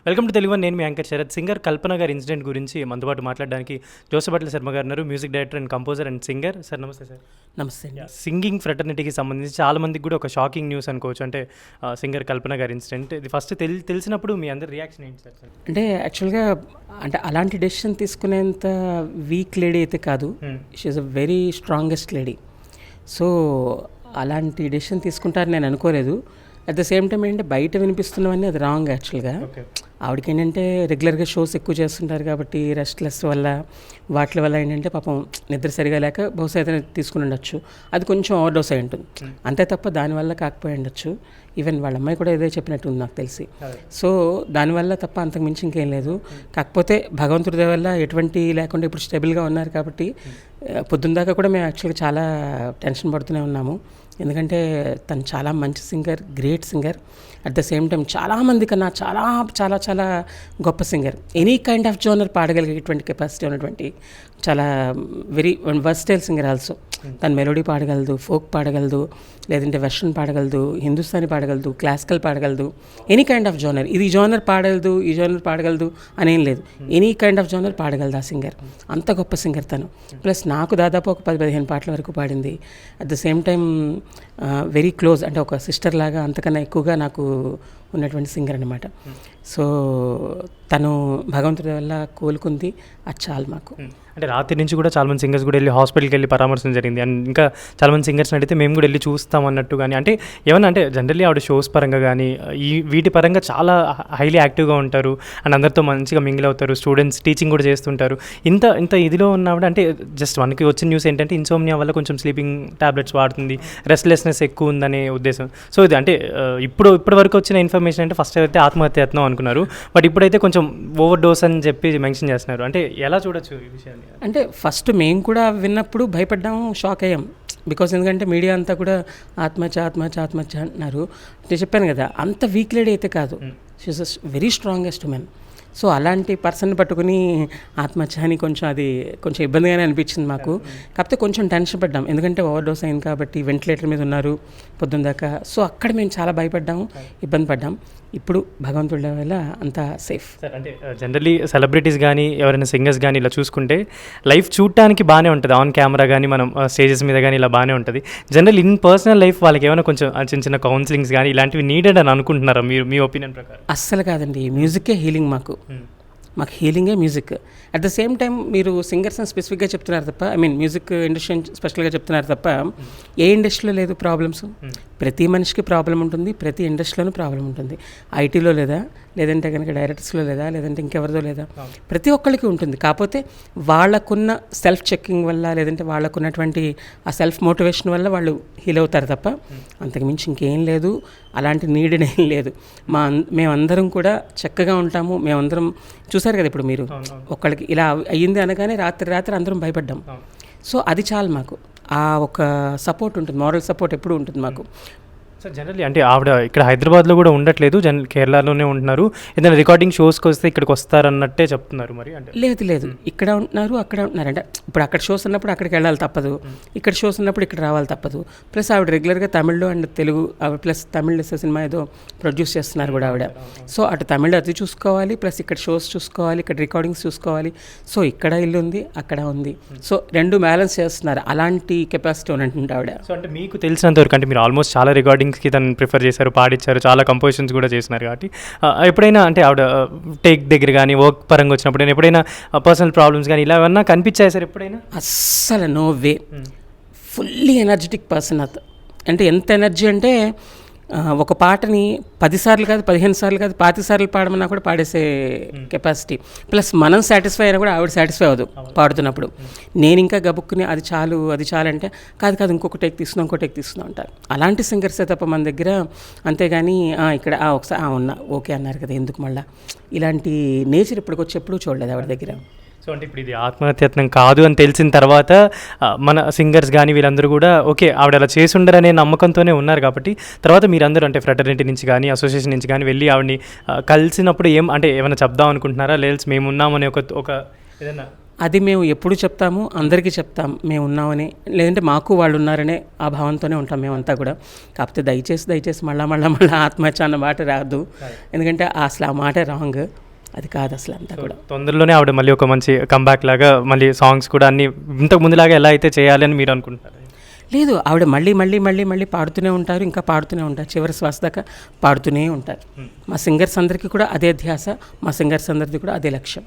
Welcome to Telugu one. నేను మీ anchor Sarath. Singer కల్పన గారి incident గురించి మనతో పాటు మాట్లాడడానికి జోసపట్ల శర్మ గారు ఉన్నారు. Music director and composer and singer. Sir నమస్తే. సార్ నమస్తే. సింగింగ్ ఫ్రెటర్నిటీకి సంబంధించి చాలా మందికి కూడా ఒక షాకింగ్ న్యూస్ అనుకోవచ్చు. అంటే సింగర్ కల్పన గారి ఇన్సిడెంట్ ఇది ఫస్ట్ తెలిసినప్పుడు మీ అందరి రియాక్షన్ ఏంటి సార్? అంటే యాక్చువల్గా అంటే అలాంటి డెసిషన్ తీసుకునేంత వీక్ లేడీ అయితే కాదు. She's a very strongest lady. So అలాంటి డెసిషన్ తీసుకుంటారని నేను అనుకోలేదు. అట్ ద సేమ్ టైం ఏంటంటే బయట వినిపిస్తున్నవన్నీ అది రాంగ్ యాక్చువల్గా. ఆవిడకి ఏంటంటే రెగ్యులర్గా షోస్ ఎక్కువ చేస్తుంటారు కాబట్టి రెస్ట్లెస్ వల్ల వాటి వల్ల ఏంటంటే పాపం నిద్ర సరిగా లేక బహుశా ఏదైనా తీసుకుని ఉండొచ్చు. అది కొంచెం ఓవర్ డోస్ అయి ఉంటుంది, అంతే తప్ప దానివల్ల కాకపోయి ఉండొచ్చు. ఈవెన్ వాళ్ళ అమ్మాయి కూడా ఏదో చెప్పినట్టు ఉంది నాకు తెలిసి. సో దానివల్ల తప్ప అంతకుమించి ఇంకేం లేదు. కాకపోతే భగవంతుడి వల్ల ఎటువంటి లేకుండా ఇప్పుడు స్టేబుల్గా ఉన్నారు కాబట్టి పొద్దున్న దాకా కూడా మేము యాక్చువల్గా చాలా టెన్షన్ పడుతూనే ఉన్నాము. ఎందుకంటే తను చాలా మంచి singer, great singer. At the same time చాలామంది కన్నా చాలా చాలా చాలా గొప్ప singer. Any kind of genre పాడగలిగేటువంటి కెపాసిటీ ఉన్నటువంటి చాలా వెరీ వర్స్టైల్ సింగర్ ఆల్సో. తను మెలోడీ పాడగలదు, ఫోక్ పాడగలదు, లేదంటే వెస్ట్రన్ పాడగలదు, హిందుస్థానీ పాడగలదు, క్లాసికల్ పాడగలదు. Any kind of genre. ఇది జోనర్ పాడగలదు, ఈ జోనర్ పాడగలదు అనేం లేదు. ఎనీ కైండ్ ఆఫ్ జోనర్ పాడగలదు ఆ సింగర్. అంత గొప్ప సింగర్ తను. ప్లస్ నాకు దాదాపు ఒక 10-15 పాటల వరకు పాడింది. At the same time very close, అంటే ఒక సిస్టర్ లాగా అంతకన్నా ఎక్కువగా నాకు ఉన్నటువంటి సింగర్ అనమాట. సో తను భగవంతుడి వల్ల కోలుకుంది, అది చాలు మాకు. అంటే రాత్రి నుంచి కూడా చాలామంది సింగర్స్ కూడా వెళ్ళి హాస్పిటల్కి వెళ్ళి పరామర్శనం జరిగింది. అండ్ ఇంకా చాలామంది సింగర్స్ని అడిగితే మేము కూడా వెళ్ళి చూస్తాం అన్నట్టు. కానీ అంటే ఏమన్నా అంటే జనరల్లీ ఆవిడ షోస్ పరంగా కానీ వీటి పరంగా చాలా హైలీ యాక్టివ్గా ఉంటారు అండ్ అందరితో మంచిగా మింగిల్ అవుతారు. స్టూడెంట్స్ టీచింగ్ కూడా చేస్తుంటారు. ఇంత ఇదిలో ఉన్నప్పుడు అంటే జస్ట్ మనకి వచ్చిన న్యూస్ ఏంటంటే ఇన్సోమ్నియా వల్ల కొంచెం స్లీపింగ్ టాబ్లెట్స్ వాడుతుంది, రెస్ట్లెస్నెస్ ఎక్కువ ఉందనే ఉద్దేశం. సో ఇది అంటే ఇప్పటి వరకు వచ్చిన ఇన్ఫర్మేషన్ అంటే ఫస్ట్ అయితే ఆత్మహత్యత్నం అనుకున్నారు, బట్ ఇప్పుడైతే కొంచెం ఓవర్ డోస్ అని చెప్పి మెన్షన్ చేస్తున్నారు. అంటే ఎలా చూడొచ్చు ఈ విషయాన్ని? అంటే ఫస్ట్ మేము కూడా విన్నప్పుడు భయపడ్డాము, షాక్ అయ్యాం. బికాస్ ఎందుకంటే మీడియా అంతా కూడా ఆత్మహత్య అంటున్నారు. నేను చెప్పాను కదా, అంత వీక్ లేడీ అయితే కాదు. She's a very strongest woman. So అలాంటి పర్సన్ పట్టుకుని ఆత్మహత్య అని కొంచెం ఇబ్బందిగానే అనిపించింది మాకు. కాకపోతే కొంచెం టెన్షన్ పడ్డాం, ఎందుకంటే ఓవర్ డోస్ అయింది కాబట్టి వెంటిలేటర్ మీద ఉన్నారు పొద్దున్న దాకా. సో అక్కడ మేము చాలా భయపడ్డాము, ఇబ్బంది పడ్డాం. ఇప్పుడు భగవంతుడి వల్ల అంతా సేఫ్. సార్ అంటే జనరల్లీ సెలబ్రిటీస్ కానీ ఎవరైనా సింగర్స్ కానీ ఇలా చూసుకుంటే లైఫ్ చూడటానికి బాగానే ఉంటుంది, ఆన్ కెమెరా కానీ మనం స్టేజెస్ మీద కానీ ఇలా బాగానే ఉంటుంది. జనరల్ ఇన్ పర్సనల్ లైఫ్ వాళ్ళకి ఏమైనా కొంచెం చిన్న కౌన్సిలింగ్స్ కానీ ఇలాంటివి నీడెడ్ అని అనుకుంటున్నారా మీరు, మీ ఒపీనియన్ ప్రకారం? అస్సలు కాదండి, మ్యూజికే హీలింగ్ మాకు హీలింగే music. At the same time మీరు సింగర్స్ని స్పెసిఫిక్గా చెప్తున్నారు తప్ప, ఐ మీన్ మ్యూజిక్ ఇండస్ట్రీ స్పెషల్గా చెప్తున్నారు తప్ప ఏ ఇండస్ట్రీలో లేదు ప్రాబ్లమ్స్. ప్రతి మనిషికి ప్రాబ్లం ఉంటుంది, ప్రతి ఇండస్ట్రీలోనూ ప్రాబ్లం ఉంటుంది. ఐటీలో లేదా, లేదంటే కనుక డైరెక్టర్స్లో లేదా, లేదంటే ఇంకెవరిదో లేదా, ప్రతి ఒక్కరికి ఉంటుంది. కాకపోతే వాళ్ళకున్న సెల్ఫ్ చెక్కింగ్ వల్ల, లేదంటే వాళ్ళకున్నటువంటి ఆ సెల్ఫ్ మోటివేషన్ వల్ల వాళ్ళు హీల్ అవుతారు తప్ప అంతకుమించి ఇంకేం లేదు. అలాంటి నీడ్ ఏం లేదు. మేమందరం కూడా చక్కగా ఉంటాము. మేమందరం చూసారు కదా ఇప్పుడు మీరు, ఒక్కడికి ఇలా అయ్యింది అనగానే రాత్రి అందరం భయపడ్డాం. సో అది చాలు మాకు. ఆ ఒక సపోర్ట్ ఉంటుంది, మారల్ సపోర్ట్ ఎప్పుడు ఉంటుంది మాకు. సార్ జనరల్లీ అంటే ఆవిడ ఇక్కడ హైదరాబాద్లో కూడా ఉండట్లేదు, కేరళలోనే ఉంటున్నారు. ఏదైనా రికార్డింగ్ షోస్కి వస్తే ఇక్కడికి వస్తారన్నట్టే చెప్తున్నారు. మరి అంటే లేదు, ఇక్కడ ఉంటున్నారు, అక్కడ ఉంటున్నారు. అంటే ఇప్పుడు అక్కడ షోస్ ఉన్నప్పుడు అక్కడికి వెళ్ళాలి తప్పదు, ఇక్కడ షోస్ ఉన్నప్పుడు ఇక్కడ రావాలి తప్పదు. ప్లస్ ఆవిడ రెగ్యులర్గా తమిళ్లో and Telugu, plus Tamil cinema ఏదో ప్రొడ్యూస్ చేస్తున్నారు కూడా ఆవిడ. సో అటు తమిళ్ అది చూసుకోవాలి, ప్లస్ ఇక్కడ షోస్ చూసుకోవాలి, ఇక్కడ రికార్డింగ్స్ చూసుకోవాలి. సో ఇక్కడ ఇల్లు ఉంది, అక్కడ ఉంది. సో రెండు బ్యాలెన్స్ చేస్తున్నారు. అలాంటి కెపాసిటీ ఉన్నట్టు ఆవిడ. సో అంటే మీకు తెలిసినంత వరకు అంటే మీరు ఆల్మోస్ట్ చాలా రికార్డింగ్స్కి తను ప్రిఫర్ చేశారు, పాడిచ్చారు, చాలా కంపోజిషన్స్ కూడా చేసినారు. కాబట్టి ఎప్పుడైనా అంటే ఆవిడ టేక్ దగ్గర కానీ వర్క్ పరంగా వచ్చినప్పుడు ఎప్పుడైనా పర్సనల్ ప్రాబ్లమ్స్ కానీ ఇలా ఏమన్నా కనిపించాయి సార్ ఎప్పుడైనా? అస్సలు no way. Fully energetic person. అంటే ఎంత ఎనర్జీ అంటే ఒక పాటని 10 సార్లు కాదు, 15 సార్లు కాదు, 25 సార్లు పాడమన్నా కూడా పాడేసే కెపాసిటీ. ప్లస్ మనం సాటిస్ఫై అయినా కూడా ఆవిడ సాటిస్ఫై అవ్వదు పాడుతున్నప్పుడు. నేను ఇంకా గబుక్కుని అది చాలు అంటే కాదు ఇంకొక టేక్ తీసుకుందాం అంటారు. అలాంటి సింగర్సే తప్ప మన దగ్గర. అంతేగాని ఇక్కడ ఒకసారి ఉన్నా ఓకే అన్నారు కదా ఎందుకు మళ్ళీ, ఇలాంటి నేచర్ ఇప్పటికొచ్చేప్పుడు చూడలేదు ఆవిడ దగ్గర. సో అంటే ఇప్పుడు ఇది ఆత్మహత్యత్నం కాదు అని తెలిసిన తర్వాత మన సింగర్స్ కానీ వీళ్ళందరూ కూడా ఓకే ఆవిడ అలా చేసి ఉండరనే నమ్మకంతోనే ఉన్నారు. కాబట్టి తర్వాత మీరందరూ అంటే ఫ్రెటర్నిటీ నుంచి కానీ అసోసియేషన్ నుంచి కానీ వెళ్ళి ఆవిడని కలిసినప్పుడు ఏమైనా చెప్దాం అనుకుంటున్నారా? లేల్స్ మేము ఉన్నామని ఒక ఏదైనా అది మేము ఎప్పుడు చెప్తాము, అందరికీ చెప్తాం మేము ఉన్నామని, లేదంటే మాకు వాళ్ళు ఉన్నారనే ఆ భావంతోనే ఉంటాం మేమంతా కూడా. కాకపోతే దయచేసి మళ్ళా ఆత్మహత్య అన్న మాట రాదు, ఎందుకంటే అసలు ఆ మాట రాంగ్, అది కాదు అసలు అంతా కూడా. తొందరలోనే ఆవిడ మళ్ళీ ఒక మంచి కంబ్యాక్ లాగా మళ్ళీ సాంగ్స్ కూడా అన్ని ఇంతకు ముందులాగా ఎలా అయితే చేయాలి అని మీరు అనుకుంటున్నారు? లేదు, ఆవిడ మళ్ళీ పాడుతూనే ఉంటారు, ఇంకా పాడుతూనే ఉంటారు, చివరి శ్వాస దాకా పాడుతూనే ఉంటారు. మా సింగర్స్ అందరికీ కూడా అదే ధ్యాస, మా సింగర్స్ అందరిది కూడా అదే లక్ష్యం.